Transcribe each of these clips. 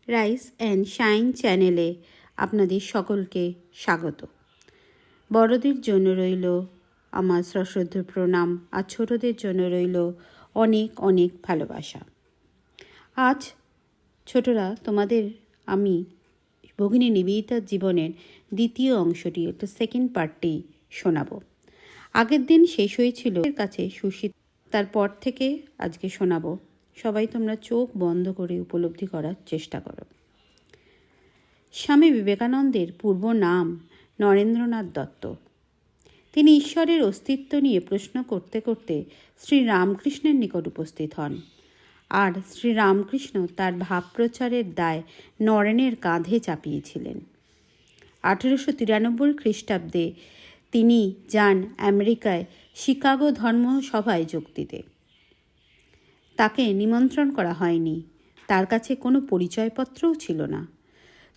Rice and shine চ্যানেলে আপনাদের সকলকে স্বাগত। বড়দের জন্য রইল আমার সশ্রদ্ধ প্রণাম, আর ছোটদের জন্য রইল অনেক অনেক ভালোবাসা। আজ ছোটরা তোমাদের আমি ভগিনী নিবেদিতার জীবনের দ্বিতীয় অংশটি, একটা সেকেন্ড পার্টটি শোনাবো। আগের দিন শেষ হয়েছিল এর কাছে সুশীত, তারপর থেকে আজকে শোনাবো। সবাই তোমরা চোখ বন্ধ করে উপলব্ধি করার চেষ্টা করো। স্বামী বিবেকানন্দের পূর্ব নাম নরেন্দ্রনাথ দত্ত। তিনি ঈশ্বরের অস্তিত্ব নিয়ে প্রশ্ন করতে করতে শ্রীরামকৃষ্ণের নিকট উপস্থিত হন, আর শ্রীরামকৃষ্ণ তার ভাব প্রচারের দায় নরেনের কাঁধে চাপিয়েছিলেন। 1893 খ্রিস্টাব্দে তিনি যান আমেরিকায় শিকাগো ধর্মসভায় যোগ দিতে। তাকে নিমন্ত্রণ করা হয়নি, তার কাছে কোনো পরিচয়পত্রও ছিল না।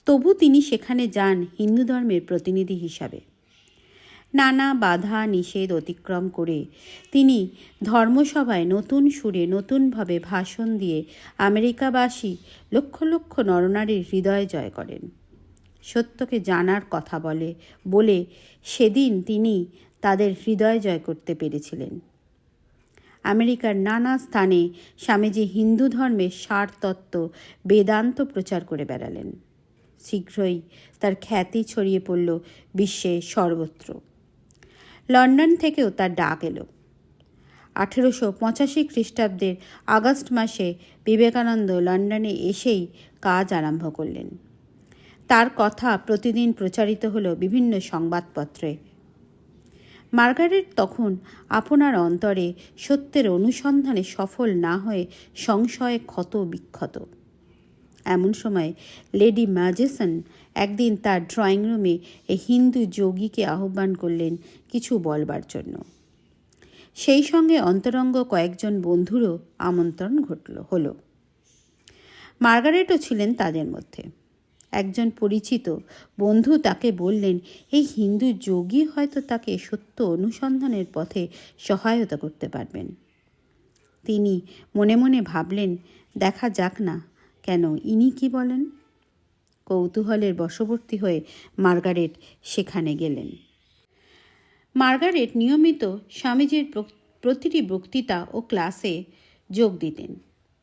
তবু তিনি সেখানে যান হিন্দু ধর্মের প্রতিনিধি হিসাবে। নানা বাধা নিষেধ অতিক্রম করে তিনি ধর্মসভায় নতুন সুরে নতুনভাবে ভাষণ দিয়ে আমেরিকাবাসী লক্ষ লক্ষ নরনারীর হৃদয় জয় করেন। সত্যকে জানার কথা বলে সেদিন তিনি তাদের হৃদয় জয় করতে পেরেছিলেন। আমেরিকার নানা স্থানে স্বামীজি হিন্দু ধর্মের সার তত্ত্ব বেদান্ত প্রচার করে বেড়ালেন। শীঘ্রই তার খ্যাতি ছড়িয়ে পড়ল বিশ্বের সর্বত্র। লন্ডন থেকেও তার ডাক এলো। 1885 খ্রিস্টাব্দের আগস্ট মাসে বিবেকানন্দ লন্ডনে এসেই কাজ আরম্ভ করলেন। তার কথা প্রতিদিন প্রচারিত হলো বিভিন্ন সংবাদপত্রে। মার্গারেট তখন আপনার অন্তরে সত্যের অনুসন্ধানে সফল না হয়ে সংশয়ে ক্ষত বিক্ষত। এমন সময় লেডি ম্যাজেসন একদিন তার ড্রয়িং রুমে এই হিন্দু যোগীকে আহ্বান করলেন কিছু বলবার জন্য। সেই সঙ্গে অন্তরঙ্গ কয়েকজন বন্ধুরও আমন্ত্রণ হলো। মার্গারেটও ছিলেন তাদের মধ্যে। একজন পরিচিত বন্ধু তাকে বললেন, এই হিন্দু যোগী হয়তো তাকে সত্য অনুসন্ধানের পথে সহায়তা করতে পারবেন। তিনি মনে মনে ভাবলেন, দেখা যাক না, কেন ইনি কি বলেন। কৌতূহলের বশবর্তী হয়ে মার্গারেট সেখানে গেলেন। মার্গারেট নিয়মিত স্বামীজির প্রতিটি বক্তৃতা ও ক্লাসে যোগ দিতেন।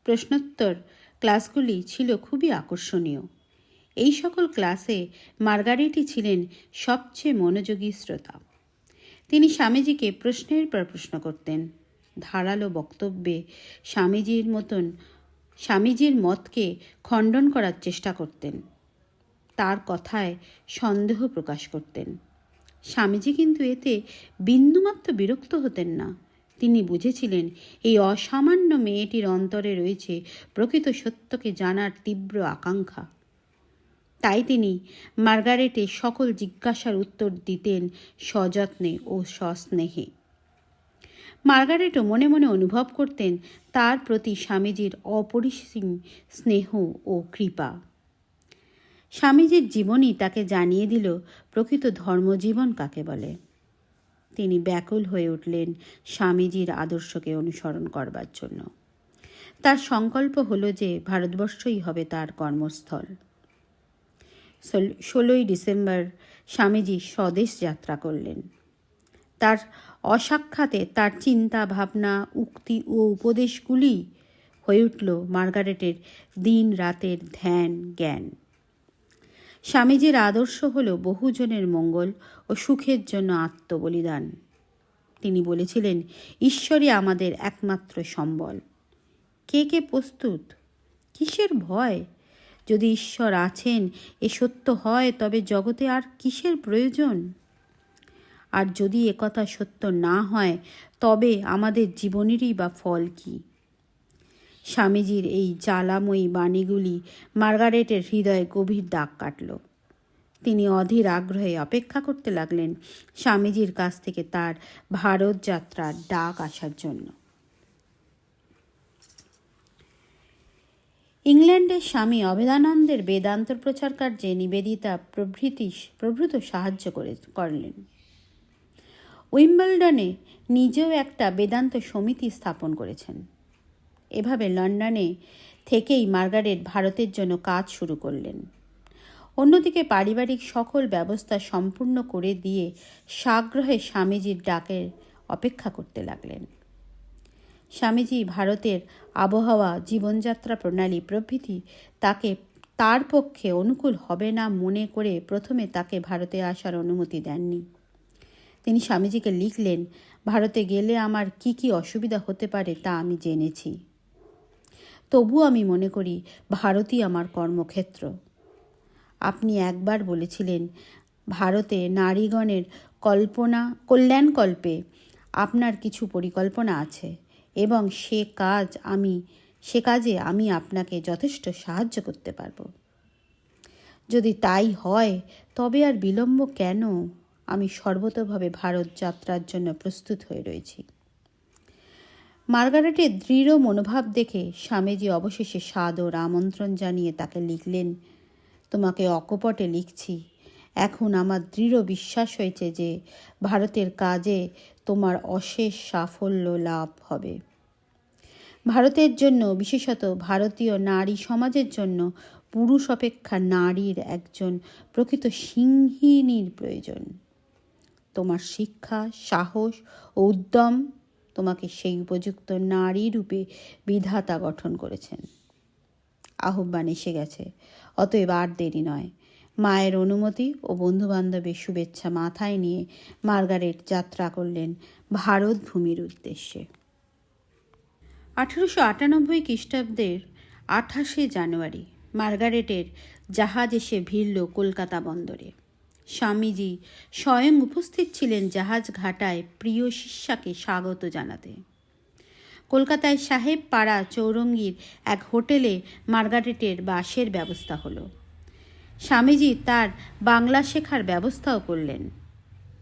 প্রশ্নোত্তর ক্লাসগুলি ছিল খুবই আকর্ষণীয়। এই সকল ক্লাসে মার্গারেটই ছিলেন সবচেয়ে মনোযোগী শ্রোতা। তিনি স্বামীজিকে প্রশ্নের পর প্রশ্ন করতেন। ধারালো বক্তব্যে স্বামীজির মতকে খণ্ডন করার চেষ্টা করতেন। তার কথায় সন্দেহ প্রকাশ করতেন। স্বামীজি কিন্তু এতে বিন্দুমাত্র বিরক্ত হতেন না। তিনি বুঝেছিলেন এই অসামান্য মেয়েটির অন্তরে রয়েছে প্রকৃত সত্যকে জানার তীব্র আকাঙ্ক্ষা। তাই তিনি মার্গারেটের সকল জিজ্ঞাসার উত্তর দিতেন সযত্নে ও সস্নেহে। মার্গারেটও মনে মনে অনুভব করতেন তার প্রতি স্বামীজির অপরিসীম স্নেহ ও কৃপা। স্বামীজির জীবনই তাকে জানিয়ে দিল প্রকৃত ধর্মজীবন কাকে বলে। তিনি ব্যাকুল হয়ে উঠলেন স্বামীজির আদর্শকে অনুসরণ করবার জন্য। তার সংকল্প হলো যে ভারতবর্ষই হবে তার কর্মস্থল। 16 ডিসেম্বর স্বামীজি স্বদেশ যাত্রা করলেন। তার অসাক্ষাতে তার চিন্তা ভাবনা, উক্তি ও উপদেশগুলি হয়ে উঠল মার্গারেটের দিন রাতের ধ্যান জ্ঞান। স্বামীজির আদর্শ হল বহুজনের মঙ্গল ও সুখের জন্য আত্মবলিদান। তিনি বলেছিলেন, ঈশ্বরই আমাদের একমাত্র সম্বল। কে কে প্রস্তুত? কিসের ভয়? যদি ঈশ্বর আছেন, এ সত্য হয়, তবে জগতে আর কিসের প্রয়োজন? আর যদি একথা সত্য না হয়, তবে আমাদের জীবনেরই বা ফল কি? স্বামীজির এই জ্বালাময়ী বাণীগুলি মার্গারেটের হৃদয়ে গভীর দাগ কাটল। তিনি অধীর আগ্রহে অপেক্ষা করতে লাগলেন স্বামীজির কাছ থেকে তার ভারত যাত্রার ডাক আসার জন্য। ইংল্যান্ডের স্বামী অভেদানন্দের বেদান্ত প্রচার কার্যে নিবেদিতা প্রভৃত সাহায্য করলেন। উইম্বলডনে নিজেও একটা বেদান্ত সমিতি স্থাপন করেছেন। এভাবে লন্ডনে থেকেই মার্গারেট ভারতের জন্য কাজ শুরু করলেন। অন্যদিকে পারিবারিক সকল ব্যবস্থা সম্পূর্ণ করে দিয়ে সাগ্রহে স্বামীজির ডাকের অপেক্ষা করতে লাগলেন। স্বামীজি ভারতের আবহাওয়া, জীবনযাত্রা প্রণালী প্রভৃতি তার পক্ষে অনুকূল হবে না মনে করে প্রথমে তাকে ভারতে আসার অনুমতি দেননি। তিনি স্বামীজিকে লিখলেন, ভারতে গেলে আমার কি কি অসুবিধা হতে পারে তা আমি জেনেছি। তবু আমি মনে করি ভারতই আমার কর্মক্ষেত্র। আপনি একবার বলেছিলেন, ভারতে নারীগণের কল্যাণকল্পে আপনার কিছু পরিকল্পনা আছে এবং সে কাজে আমি আপনাকে যথেষ্ট সাহায্য করতে পারব। যদি তাই হয় তবে আর বিলম্ব কেন? আমি সর্বতোভাবে ভারত যাত্রার জন্য প্রস্তুত হয়ে রয়েছি। মার্গারেটের দৃঢ় মনোভাব দেখে স্বামীজি অবশেষে সাদর আমন্ত্রণ জানিয়ে তাকে লিখলেন, তোমাকে অকপটে লিখছি। এখন আমার দৃঢ় বিশ্বাস হয়েছে যে ভারতের কাজে তোমার অশেষ সাফল্য লাভ হবে। ভারতের জন্য, বিশেষত ভারতীয় নারী সমাজের জন্য পুরুষ অপেক্ষা নারীর একজন প্রকৃত সিংহিনীর প্রয়োজন। তোমার শিক্ষা, সাহস ও উদ্যম তোমাকে সেই উপযুক্ত নারী রূপে বিধাতা গঠন করেছেন। আহ্বান এসে গেছে, অতএব আর দেরি নয়। মায়ের অনুমতি ও বন্ধুবান্ধবের শুভেচ্ছা মাথায় নিয়ে মার্গারেট যাত্রা করলেন ভারত ভূমির উদ্দেশ্যে। 1898 খ্রিস্টাব্দের 28 জানুয়ারি মার্গারেটের জাহাজ এসে ভিড়ল কলকাতা বন্দরে। স্বামীজি স্বয়ং উপস্থিত ছিলেন জাহাজ ঘাটায় প্রিয় শিষ্যাকে স্বাগত জানাতে। কলকাতায় সাহেব পাড়া চৌরঙ্গীর এক হোটেলে মার্গারেটের বাসের ব্যবস্থা হলো। স্বামীজি তার বাংলা শেখার ব্যবস্থাও করলেন।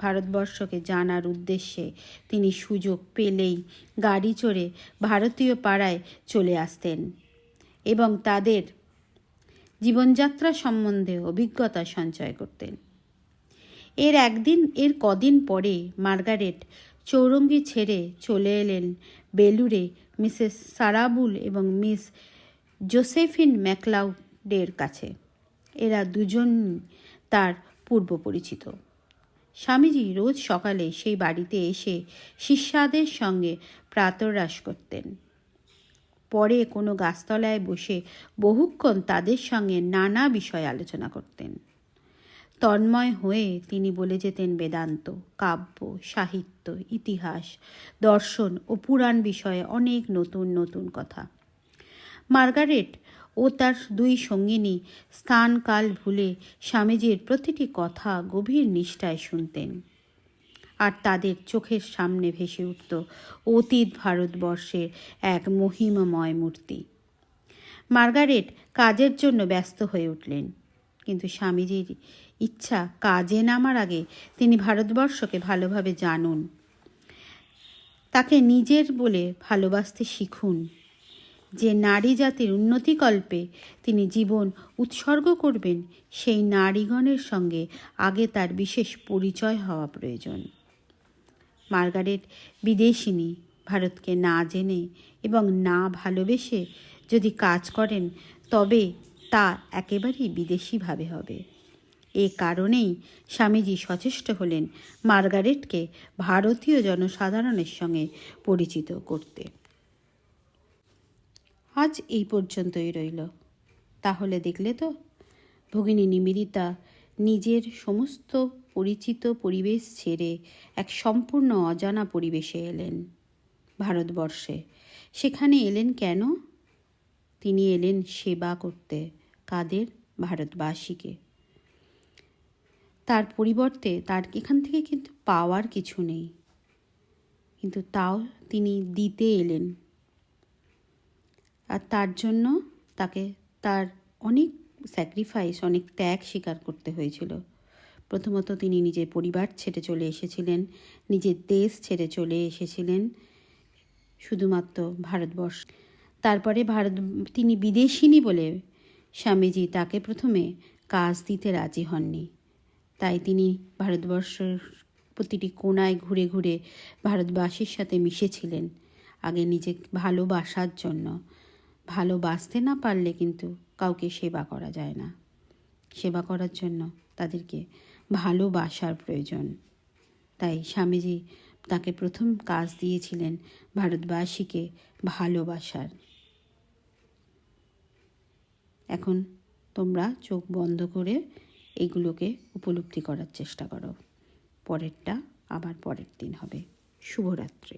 ভারতবর্ষকে জানার উদ্দেশ্যে তিনি সুযোগ পেলেই গাড়ি চড়ে ভারতীয় পাড়ায় চলে আসতেন এবং তাদের জীবনযাত্রা সম্বন্ধে অভিজ্ঞতা সঞ্চয় করতেন। এর কদিন পরে মার্গারেট চৌরঙ্গি ছেড়ে চলে এলেন বেলুড়ে মিসেস সারাবুল এবং মিস জোসেফিন ম্যাকলাউডের কাছে। এরা দুজন তার পূর্ব পরিচিত। স্বামীজি রোজ সকালে সেই বাড়িতে এসে শিষ্যাদের সঙ্গে প্রাতরাশ করতেন। পরে কোনো গাছতলায় বসে বহুক্ষণ তাদের সঙ্গে নানা বিষয় আলোচনা করতেন। তন্ময় হয়ে তিনি বলে যেতেন বেদান্ত, কাব্য, সাহিত্য, ইতিহাস, দর্শন ও পুরাণ বিষয়ে অনেক নতুন নতুন কথা। মার্গারেট ও তার দুই সঙ্গিনী স্থান কাল ভুলে স্বামীজির প্রতিটি কথা গভীর নিষ্ঠায় শুনতেন, আর তাদের চোখের সামনে ভেসে উঠত অতীত ভারতবর্ষের এক মহিমাময় মূর্তি। মার্গারেট কাজের জন্য ব্যস্ত হয়ে উঠলেন, কিন্তু স্বামীজির ইচ্ছা কাজে নামার আগে তিনি ভারতবর্ষকে ভালোভাবে জানুন, তাকে নিজের বলে ভালোবাসতে শিখুন। যে নারী জাতির উন্নতিকল্পে তিনি জীবন উৎসর্গ করবেন, সেই নারীগণের সঙ্গে আগে তার বিশেষ পরিচয় হওয়া প্রয়োজন। মার্গারেট বিদেশিনী। ভারতকে না জেনে এবং না ভালোবেসে যদি কাজ করেন তবে তা একেবারেই বিদেশিভাবে হবে। এ কারণেই স্বামীজি সচেষ্ট হলেন মার্গারেটকে ভারতীয় জনসাধারণের সঙ্গে পরিচিত করতে। আজ এই পর্যন্তই রইল। তাহলে দেখলে তো, ভগিনী নিবেদিতা নিজের সমস্ত পরিচিত পরিবেশ ছেড়ে এক সম্পূর্ণ অজানা পরিবেশে এলেন ভারতবর্ষে। সেখানে এলেন কেন? তিনি এলেন সেবা করতে। কাদের? ভারতবাসীকে। তার পরিবর্তে তার এখান থেকে কিন্তু পাওয়ার কিছু নেই, কিন্তু তাও তিনি দিতে এলেন। আর তার জন্য তাকে তার অনেক স্যাক্রিফাইস, অনেক ত্যাগ স্বীকার করতে হয়েছিল। প্রথমত তিনি নিজের পরিবার ছেড়ে চলে এসেছিলেন, নিজের দেশ ছেড়ে চলে এসেছিলেন শুধুমাত্র ভারতবর্ষ। তারপরে তিনি বিদেশিনী বলে স্বামীজি তাকে প্রথমে কাজ দিতে রাজি হননি। তাই তিনি ভারতবর্ষের প্রতিটি কোণায় ঘুরে ঘুরে ভারতবাসীর সাথে মিশেছিলেন, আগে নিজে ভালোবাসার জন্য, ভালোবাসতে না পারলে কিন্তু কাউকে সেবা করা যায় না। সেবা করার জন্য তাদেরকে ভালোবাসার প্রয়োজন। তাই স্বামীজি তাকে প্রথম কাজ দিয়েছিলেন ভারতবাসীকে ভালোবাসার। এখন তোমরা চোখ বন্ধ করে এগুলোকে উপলব্ধি করার চেষ্টা করো। পরেরটা আবার পরের দিন হবে। শুভরাত্রি।